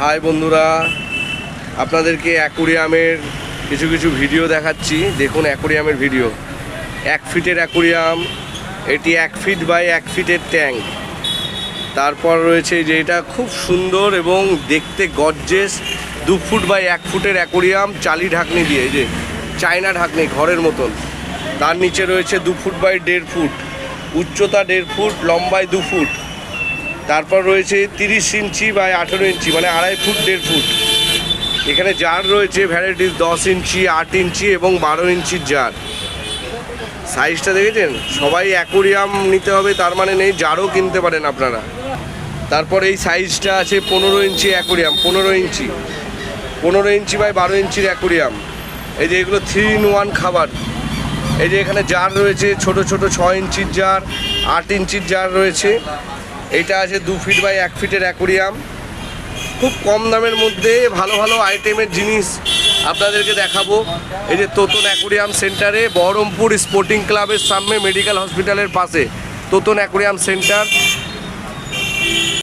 High বন্ধুরা, আপনাদেরকে অ্যাকোরিয়ামের কিছু ভিডিও দেখাচ্ছি। দেখুন অ্যাকোরিয়ামের ভিডিও। 1 ফিটের অ্যাকোরিয়াম, এটি 1 ফিট বাই 1 ফিটের ট্যাঙ্ক। তারপর রয়েছে যে এটা খুব সুন্দর এবং দেখতে গর্জেস 2 ফুট বাই 1 ফুটের অ্যাকোরিয়াম, চালি ঢাকনি দিয়ে, এই যে চায়না ঢাকনি ঘরের মতন। তার নিচে রয়েছে 2 ফুট বাই 1.5 ফুট, উচ্চতা 1.5 ফুট, লম্বায় 2 ফুট। তারপর রয়েছে 30 ইঞ্চি বাই 18 ইঞ্চি, মানে 2.5 ফুট 1.5 ফুট। এখানে জার রয়েছে ভ্যারাইটিস 10 ইঞ্চি, 8 ইঞ্চি এবং 12 ইঞ্চির জার। সাইজটা দেখেছেন? সবাই অ্যাকোরিয়াম নিতে হবে তার মানে নেই, জারও কিনতে পারেন আপনারা। তারপর এই সাইজটা আছে 15 ইঞ্চি অ্যাকোরিয়াম, 15 ইঞ্চি বাই 12 ইঞ্চির অ্যাকোরিয়াম। এই যে এগুলো 3 in 1 খাবার। এই যে এখানে জার রয়েছে ছোট 6 ইঞ্চির জার, 8 ইঞ্চির জার রয়েছে। এটা আছে 2 ফিট বাই 1 ফিটের অ্যাকোরিয়াম। খুব কম দামের মধ্যে ভালো আইটেমের জিনিস আপনাদেরকে দেখাবো। এই যে তোতন অ্যাকোরিয়াম সেন্টারে, বহরমপুর স্পোর্টিং ক্লাবের সামনে, মেডিকেল হসপিটালের পাশে তোতন অ্যাকোরিয়াম সেন্টার।